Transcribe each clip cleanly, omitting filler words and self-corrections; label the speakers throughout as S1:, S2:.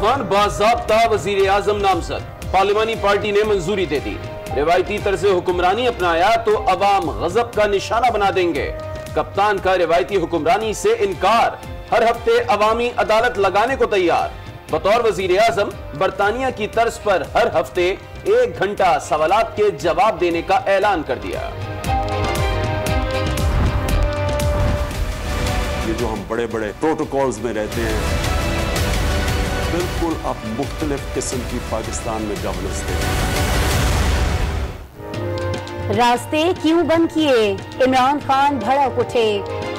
S1: खान बाज़ाब्ता वज़ीर आज़म नामजद, पार्लिमानी पार्टी ने मंजूरी दे दी। रिवायती तर्ज हुक्मरानी अपनाया तो अवाम गजब का निशाना बना देंगे। कप्तान का रिवायती हुक्मरानी से इनकार, हर हफ्ते अवामी अदालत लगाने को तैयार। बतौर वज़ीर आज़म बरतानिया की तर्ज पर हर हफ्ते 1 घंटा सवालात के जवाब देने का ऐलान कर दिया।
S2: ये जो हम बड़े बड़े प्रोटोकॉल्स में रहते हैं, बिल्कुल अब मुख्तलिफ किस्म की पाकिस्तान में गवर्नेंस देते हैं।
S3: रास्ते क्यों बंद किए? इमरान खान भड़क उठे।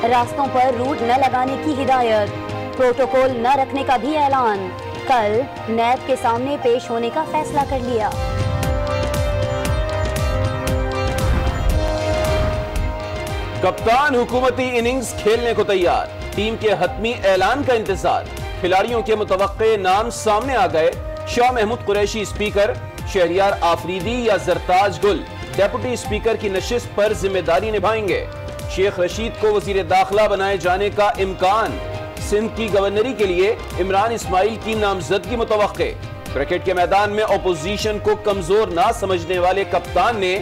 S3: रास्तों पर रूट न लगाने की हिदायत, प्रोटोकॉल न रखने का भी ऐलान। कल नैब के सामने पेश होने का फैसला कर लिया।
S1: कप्तान हुकूमती इनिंग्स खेलने को तैयार, टीम के हतमी ऐलान का इंतजार। खिलाड़ियों के मुतवक्के नाम सामने आ गए। शाह महमूद कुरैशी स्पीकर, शहरियार आफरीदी या जरताज गुल डेप्यूटी स्पीकर की नशिस्त पर जिम्मेदारी निभाएंगे। शेख रशीद को वजीर दाखिला बनाए जाने का इम्कान। सिंध की गवर्नरी के लिए इमरान इस्माइल की नामजदगी मुतवक्के। क्रिकेट के मैदान में ओपोजिशन को कमजोर ना समझने वाले कप्तान ने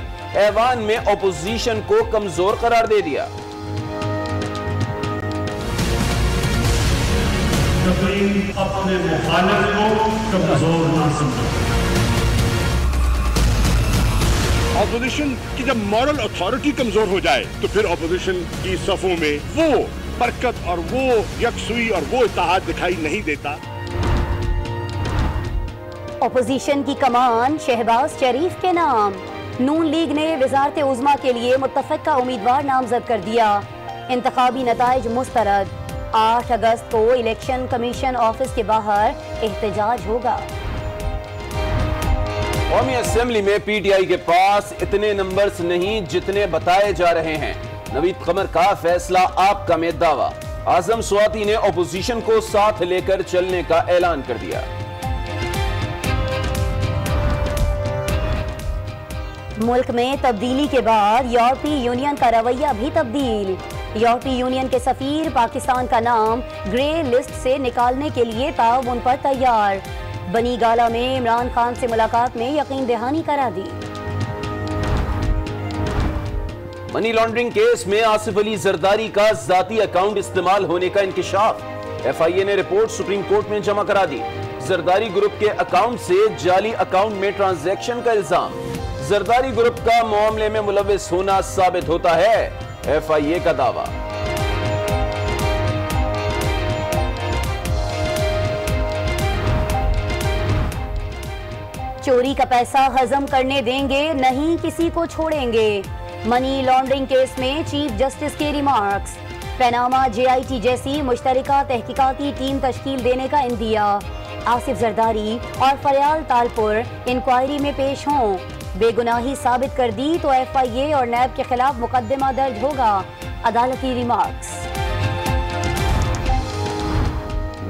S1: ऐवान में ओपोजिशन को कमजोर करार दे दिया।
S4: अपने मुखालिफ को कमजोर ना समझो।
S5: ऑपोजिशन की जब मॉरल अथॉरिटी कमजोर हो जाए तो फिर ऑपोजिशन की सफों में वो बरकत और वो यकसुई और वो इत्तेहाद दिखाई नहीं देता।
S3: ऑपोजिशन की कमान शहबाज शरीफ के नाम। नून लीग ने वजारत उज़्मा के लिए मुत्तफ़िक़ा उम्मीदवार नामजद कर दिया। इंतखाबी नताइज मुस्तरद। 8 अगस्त को इलेक्शन कमीशन ऑफिस के बाहर एहतजाज होगा।
S1: कौमी असेंबली में पीटीआई के पास इतने नंबर्स नहीं जितने बताए जा रहे हैं। नवीद कमर का फैसला आपका में दावा। आजम स्वाति ने ओपोजिशन को साथ लेकर चलने का ऐलान कर दिया।
S3: मुल्क में तब्दीली के बाद यूरोपीय यूनियन का रवैया भी तब्दील। यूरोपीय यूनियन के सफीर पाकिस्तान का नाम ग्रे लिस्ट से निकालने के लिए ताउन पर तैयार। बनी गाला में इमरान खान से मुलाकात में यकीन दहानी करा दी।
S1: मनी लॉन्ड्रिंग केस में आसिफ अली जरदारी का जाती अकाउंट इस्तेमाल होने का इंकिशाफ। एफआईए ने रिपोर्ट सुप्रीम कोर्ट में जमा करा दी। जरदारी ग्रुप के अकाउंट से जाली अकाउंट में ट्रांजैक्शन का इल्जाम। जरदारी ग्रुप का मामले में मुलव्विस होना साबित होता है, एफआईए का दावा।
S3: चोरी का पैसा हजम करने देंगे, नहीं किसी को छोड़ेंगे। मनी लॉन्ड्रिंग केस में चीफ जस्टिस के रिमार्क्स। पैनामा जेआईटी जैसी मुश्तरका तहकीकाती टीम तश्कील देने का इंदिया। आसिफ जरदारी और फरियाल तालपुर इंक्वायरी में पेश हों। बेगुनाही साबित कर दी तो एफआईए और नैब के खिलाफ मुकदमा दर्ज होगा। अदालती रिमार्क्स।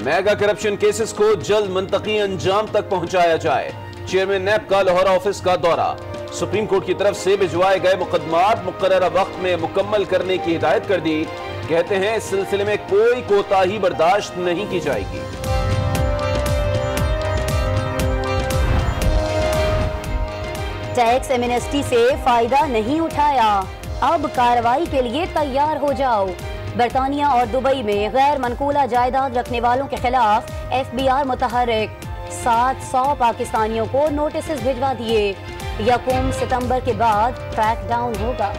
S1: मेगा करप्शन केसेस को जल्द मंतकी अंजाम तक पहुंचाया जाए। चेयरमैन नैब का लाहौर ऑफिस का दौरा। सुप्रीम कोर्ट की तरफ से भिजवाए गए मुकदमात मुकर्ररा वक्त में मुकम्मल करने की हिदायत कर दी। कहते हैं इस सिलसिले में कोई कोताही बर्दाश्त नहीं की जाएगी।
S3: टैक्स एमनेस्टी से फायदा नहीं उठाया, अब कार्रवाई के लिए तैयार हो जाओ। बरतानिया और दुबई में गैर मनकूला जायदाद रखने वालों के खिलाफ एफबीआर मुतहर्रिक। 700 पाकिस्तानियों को नोटिस भिजवा दिए। 1 सितंबर के बाद क्रैकडाउन होगा।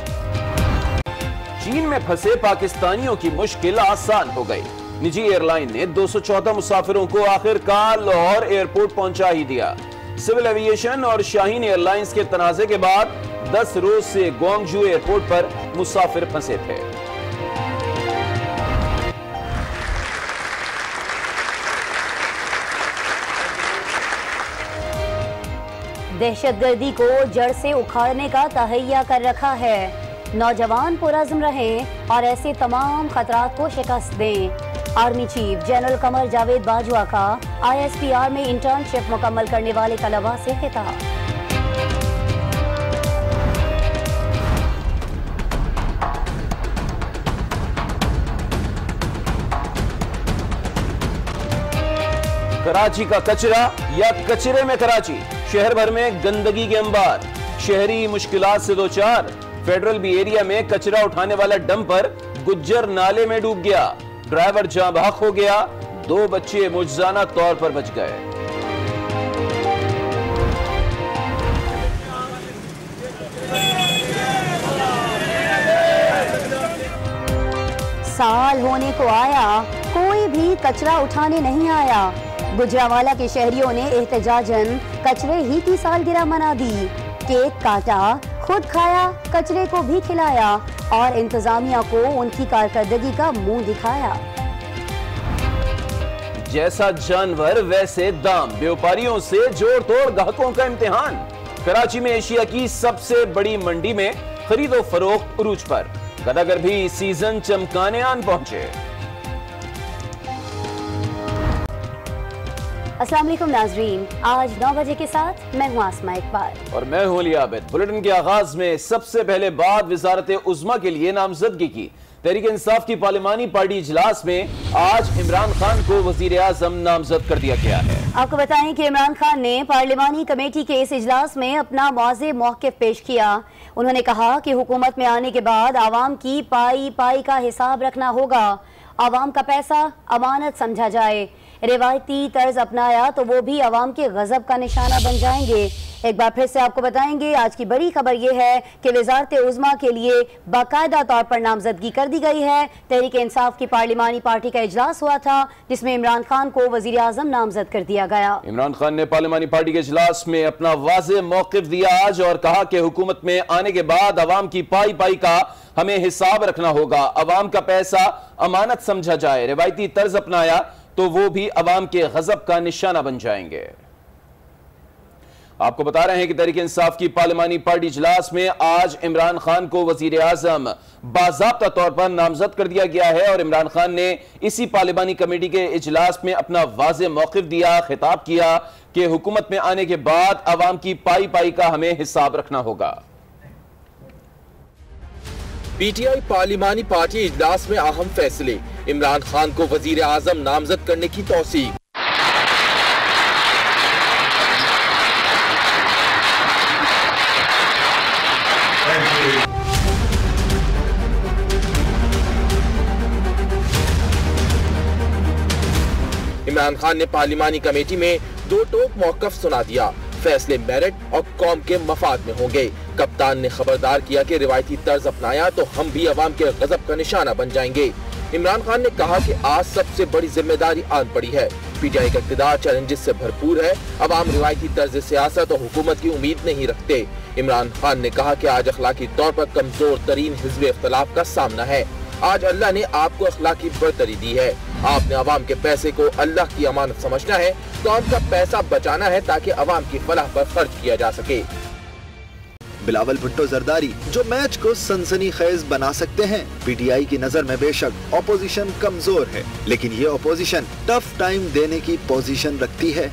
S1: चीन में फंसे पाकिस्तानियों की मुश्किल आसान हो गई। निजी एयरलाइन ने 214 मुसाफिरों को आखिरकार लाहौर एयरपोर्ट पहुंचा ही दिया। सिविल एविएशन और शाहीन एयरलाइंस के तनाजे के बाद 10 रोज से ग्वांगझू एयरपोर्ट पर मुसाफिर फंसे थे।
S3: दहशतगर्दी को जड़ से उखाड़ने का तहैया कर रखा है। नौजवान पुरज़्म रहें और ऐसे तमाम खतरात को शिकस्त दें। Army chief general Qamar Javed Bajwa का ISPR में इंटर्नशिप मुकम्मल करने वाले तलबा से खिताब।
S1: कराची का कचरा या कचरे में कराची, शहर भर में गंदगी के अंबार, शहरी मुश्किलात से दो चार। फेडरल बी एरिया में कचरा उठाने वाला डंपर गुज्जर नाले में डूब गया, ड्राइवर जाँ बहक हो गया, 2 बच्चे मुजजाना तौर पर बच गए।
S3: साल होने को आया, कोई भी कचरा उठाने नहीं आया। गुजरांवाला के शहरियों ने एहतजाजन कचरे ही की सालगिरह मना दी। केक काटा, खुद खाया, कचरे को भी खिलाया और इंतजामिया को उनकी कारकर्दगी का मुंह दिखाया।
S1: जैसा जानवर वैसे दाम, व्यापारियों से जोड़ तोड़ ग्राहकों का इम्तिहान। कराची में एशिया की सबसे बड़ी मंडी में खरीदो फरोख्त उरूज पर, गदागर भी सीजन चमकाने आन पहुंचे।
S3: अस्सलाम वालेकुम नाजरीन, आज 9 बजे के साथ मैं हूं आसमा इकबाल
S1: और मैं हूं अली आबिद। बुलेटिन के आगाज में सबसे पहले बात विज़ारत उज़्मा के लिए नामजदगी की। तहरीक इंसाफ की पार्लिमानी पार्टी इजलास में आज इमरान खान को वजीर आज़म नामजद कर दिया गया है।
S3: आपको बताएं कि इमरान खान ने पार्लिमानी कमेटी के इस इजलास में अपना वाज़े मौक़िफ़ पेश किया। उन्होंने कहा कि हुकूमत में आने के बाद आवाम की पाई पाई का हिसाब रखना होगा। आवाम का पैसा अमानत समझा जाए। रिवायती तर्ज अपनाया तो वो भी आवाम के गजब का निशाना बन जाएंगे। एक बार फिर से आपको बताएंगे, आज की बड़ी खबर ये है कि वज़ारत उज़्मा के लिए बाकायदा तौर पर नामजदगी कर दी गई है। तहरीक इंसाफ की पार्लिमानी पार्टी का इजलास हुआ था जिसमें इमरान खान को वज़ीर आज़म नामजद कर दिया गया।
S1: इमरान खान ने पार्लिमानी पार्टी के इजलास में अपना वाज़े मौक़िफ़ दिया आज और कहा कि हुकूमत में आने के बाद आवाम की पाई पाई का हमें हिसाब रखना होगा। आवाम का पैसा अमानत समझा जाए। रिवायती तर्ज अपनाया तो वो भी अवाम के गजब का निशाना बन जाएंगे। आपको बता रहे हैं कि तहरीक इंसाफ की पार्लिमानी पार्टी इजलास में आज इमरान खान को वजीर आजम बाज़ाब्ता तौर पर नामजद कर दिया गया है और इमरान खान ने इसी पार्लिमानी कमेटी के इजलास में अपना वाज़े मौक़िफ़ दिया, खिताब किया कि हुकूमत में आने के बाद अवाम की पाई पाई का हमें हिसाब रखना होगा।
S6: पीटीआई पार्लिमानी पार्टी इजलास में अहम फैसले, इमरान खान को वजीर आजम नामजद करने की तौसीक। इमरान खान ने पार्लिमानी कमेटी में 2 टोक मौक़िफ़ सुना दिया। फैसले मेरिट और कौम के मफाद में होंगे। कप्तान ने खबरदार किया कि रिवायती तर्ज अपनाया तो हम भी अवाम के गजब का निशाना बन जाएंगे। इमरान खान ने कहा कि आज सबसे बड़ी जिम्मेदारी आन पड़ी है। पीटीआई का इक़्तिदार चैलेंजेस से भरपूर है। अवाम रिवायती तर्ज सियासत और हुकूमत की उम्मीद नहीं रखते। इमरान खान ने कहा कि आज अखलाकी तौर पर कमजोर तरीन हिज़्ब इख्तिलाफ का सामना है। आज अल्लाह ने आपको अखलाकी बरतरी दी है। आपने अवाम के पैसे को अल्लाह की अमानत समझना है, कौम का पैसा बचाना है ताकि अवाम की फलाह पर खर्च किया जा सके।
S7: बिलावल भुट्टो जरदारी जो मैच को सनसनीखेज बना सकते हैं। पीटीआई की नजर में बेशक ऑपोजिशन कमजोर है, लेकिन ये ऑपोजिशन टफ टाइम देने की पोजीशन रखती है।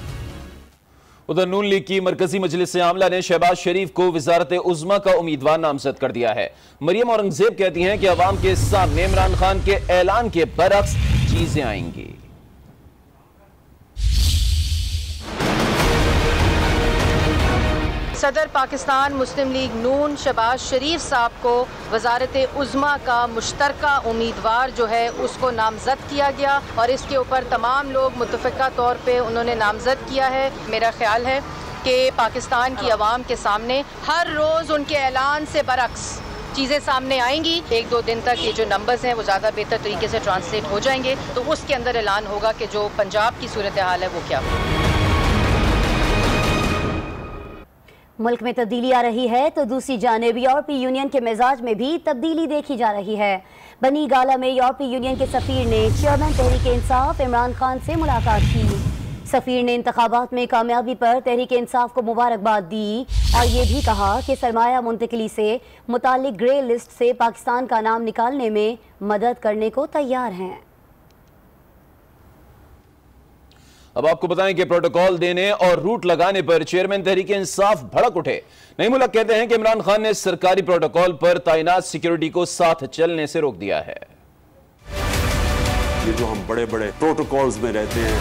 S1: उधर नून लीग की मरकजी मजलिस आमला ने शहबाज शरीफ को वज़ारत उज़्मा का उम्मीदवार नामजद कर दिया है। मरियम औरंगजेब कहती हैं कि अवाम के सामने इमरान खान के ऐलान के बरक्स चीजें आएंगी।
S8: सदर पाकिस्तान मुस्लिम लीग नून शहबाज शरीफ साहब को वज़ारत उज़्मा का मुश्तरका उम्मीदवार जो है उसको नामज़द किया गया और इसके ऊपर तमाम लोग मुत्तफ़िक़ा तौर पे उन्होंने नामज़द किया है। मेरा ख्याल है कि पाकिस्तान की आवाम के सामने हर रोज़ उनके ऐलान से बरक्स चीज़ें सामने आएंगी। 1-2 दिन तक ये जो नंबर्स हैं वो ज़्यादा बेहतर तरीके से ट्रांसलेट हो जाएंगे, तो उसके अंदर ऐलान होगा कि जो पंजाब की सूरत हाल है वो क्या है।
S3: मुल्क में तब्दीली आ रही है तो दूसरी जानिब यूरोपीय यूनियन के मिजाज में भी तब्दीली देखी जा रही है। बनी गाला में यूरोपीय यूनियन के सफीर ने चेयरमैन तहरीक इंसाफ इमरान खान से मुलाकात की। सफीर ने इंतखाबात में कामयाबी पर तहरीक इंसाफ को मुबारकबाद दी और ये भी कहा कि सरमाया मुंतकिली से मुतालिक ग्रे लिस्ट से पाकिस्तान का नाम निकालने में मदद करने को तैयार हैं।
S1: अब आपको बताएं कि प्रोटोकॉल देने और रूट लगाने पर चेयरमैन तहरीक इंसाफ भड़क उठे। नई मुल्क कहते हैं कि इमरान खान ने सरकारी प्रोटोकॉल पर तैनात सिक्योरिटी को साथ चलने से रोक दिया है।
S2: ये जो हम बड़े बड़े प्रोटोकॉल्स में रहते हैं,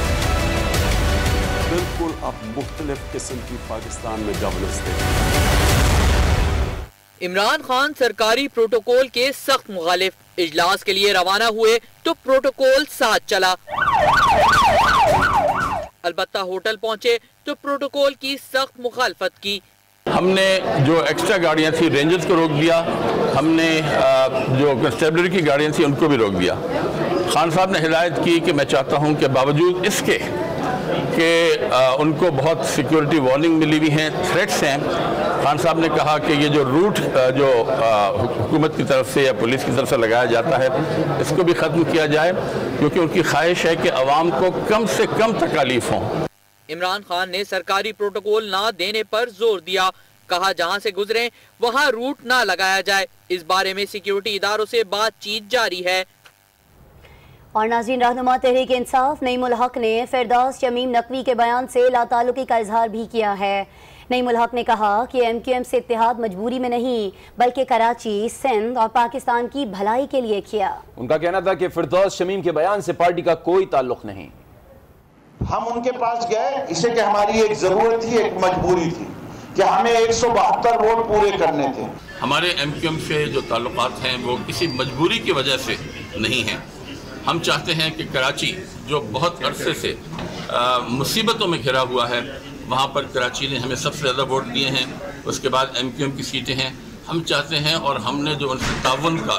S2: बिल्कुल अब मुख्तलिफ किस्म की पाकिस्तान में गवर्नेंस देखें।
S9: इमरान खान सरकारी प्रोटोकॉल के सख्त मुखालिफ, इजलास के लिए रवाना हुए तो प्रोटोकॉल साथ चला, अलबत्ता होटल पहुंचे तो प्रोटोकॉल की सख्त मुखालफत की।
S10: हमने जो एक्स्ट्रा गाड़ियां थी रेंजर्स को रोक दिया, हमने जो कंस्टेबलरी की गाड़ियां थी उनको भी रोक दिया। खान साहब ने हिदायत की कि मैं चाहता हूं कि बावजूद इसके कि उनको बहुत सिक्योरिटी वार्निंग मिली हुई हैं, थ्रेट्स हैं, खान साहब ने कहा कि ये जो रूट जो हुकूमत की तरफ से या पुलिस की तरफ से लगाया जाता है इसको भी ख़त्म किया जाए, क्योंकि उनकी ख्वाहिश है कि अवाम को कम से कम तकालीफ हों।
S9: इमरान खान ने सरकारी प्रोटोकॉल ना देने पर जोर दिया, कहा जहां से गुजरे वहां रूट ना लगाया जाए। इस बारे में सिक्योरिटी इदारों से बातचीत जारी है।
S3: और नाज़रीन, रहनुमा तहरीक इंसाफ नईमुल हक ने फिरदौस शमीम नकवी के बयान से लाताल्लुकी का इजहार भी किया है। नईमुल हक ने कहा कि MQM से इत्तेहाद मजबूरी में नहीं बल्कि कराची, सिंध और पाकिस्तान की भलाई के लिए किया।
S1: उनका कहना था कि फिरदौस शमीम के बयान से पार्टी का कोई ताल्लुक नहीं।
S11: हम उनके पास गए इसे कि हमारी एक जरूरत थी, एक मजबूरी थी कि हमें 172 वोट पूरे करने थे।
S10: हमारे MQM से जो ताल्लुकात हैं वो किसी मजबूरी की वजह से नहीं हैं। हम चाहते हैं कि कराची जो बहुत अरसे से मुसीबतों में घिरा हुआ है, वहाँ पर कराची ने हमें सबसे ज़्यादा वोट दिए हैं, उसके बाद MQM की सीटें हैं। हम चाहते हैं और हमने जो उनसे ताउन का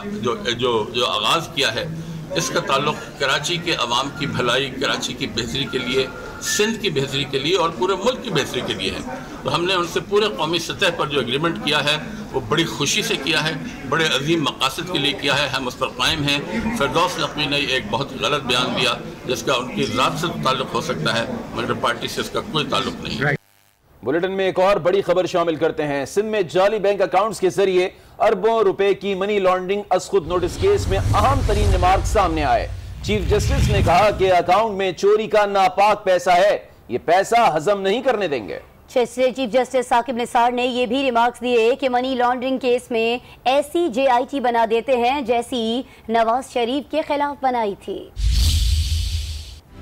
S10: जो आगाज़ किया है इसका ताल्लुक कराची के अवाम की भलाई, कराची की बेहतरी के लिए, सिंध की बेहतरी के लिए और पूरे मुल्क की बेहतरी के लिए है। तो हमने उनसे पूरे कौमी सतह पर जो एग्रीमेंट किया है वो बड़ी खुशी से किया है, बड़े अजीम मकासद के लिए किया है, हम उस पर कायम हैं। फिरदौस नकवी ने एक बहुत गलत बयान दिया जिसका उनकी ज़ात से ताल्लुक हो सकता है, मगर पार्टी से इसका कोई ताल्लुक नहीं।
S1: बुलेटिन में एक और बड़ी खबर शामिल करते हैं। सिंध में जाली बैंक अकाउंट्स के जरिए अरबों रुपए की मनी लॉन्ड्रिंग असखुद नोटिस केस में अहम तरीन रिमार्क सामने आए। चीफ जस्टिस ने कहा कि अकाउंट में चोरी का नापाक पैसा है, ये पैसा हजम नहीं करने देंगे।
S3: चीफ जस्टिस साकिब निसार ने यह भी रिमार्क्स दिए कि मनी लॉन्ड्रिंग केस में ऐसी JIT बना देते हैं जैसी नवाज शरीफ के खिलाफ बनाई थी।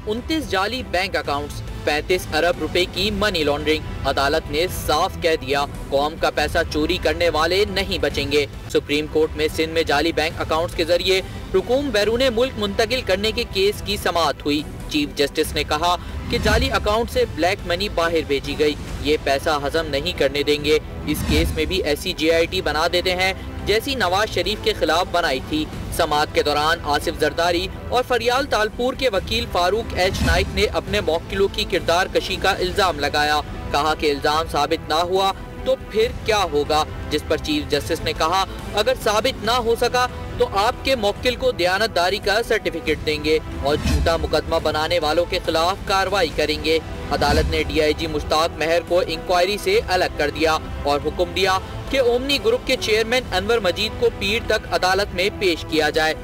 S9: 29 जाली बैंक अकाउंट्स, 35 अरब रुपए की मनी लॉन्ड्रिंग। अदालत ने साफ कह दिया कौम का पैसा चोरी करने वाले नहीं बचेंगे। सुप्रीम कोर्ट में सिंध में जाली बैंक अकाउंट्स के जरिए हुकूम बैरूने मुल्क मुंतकिल करने के केस की समाअत हुई। चीफ जस्टिस ने कहा कि जाली अकाउंट से ब्लैक मनी बाहर भेजी गई, ये पैसा हजम नहीं करने देंगे। इस केस में भी ऐसी JIT बना देते हैं जैसी नवाज शरीफ के खिलाफ बनाई थी। समाअत के दौरान आसिफ जरदारी और फरियाल तालपुर के वकील फारूक H नाइक ने अपने मौकिलों की किरदार कशी का इल्जाम लगाया। कहा कि इल्जाम साबित ना हुआ तो फिर क्या होगा, जिस पर चीफ जस्टिस ने कहा अगर साबित ना हो सका तो आपके मौकिल को दयानतदारी का सर्टिफिकेट देंगे और झूठा मुकदमा बनाने वालों के खिलाफ कार्रवाई करेंगे। अदालत ने DIG मुश्ताक मेहर को इंक्वायरी से अलग कर दिया और हुक्म दिया कि ओमनी ग्रुप के चेयरमैन अनवर मजीद को पीर तक अदालत में पेश किया जाए।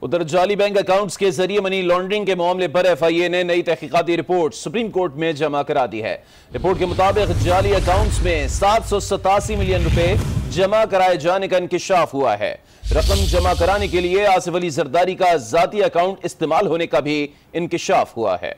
S1: उधर जाली बैंक अकाउंट्स के जरिए मनी लॉन्ड्रिंग के मामले पर FIA ने नई तहकीकाती रिपोर्ट सुप्रीम कोर्ट में जमा करा दी है। रिपोर्ट के मुताबिक जाली अकाउंट्स में 787 मिलियन रुपए जमा कराए जाने का इंकिशाफ हुआ है। रकम जमा कराने के लिए आसिफ अली जरदारी का जाती अकाउंट इस्तेमाल होने का भी इंकिशाफ हुआ है।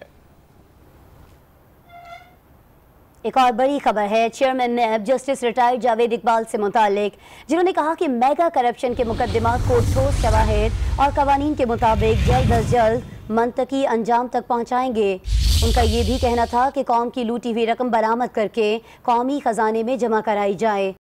S3: एक और बड़ी खबर है chairman NAB justice retired Javed Iqbal से मुतालिक, जिन्होंने कहा कि मेगा करप्शन के मुकदमात को ठोस शवाहिद और कवानीन के मुताबिक जल्द अज जल्द मंतकी अंजाम तक पहुंचाएंगे। उनका ये भी कहना था कि कौम की लूटी हुई रकम बरामद करके कौमी खजाने में जमा कराई जाए।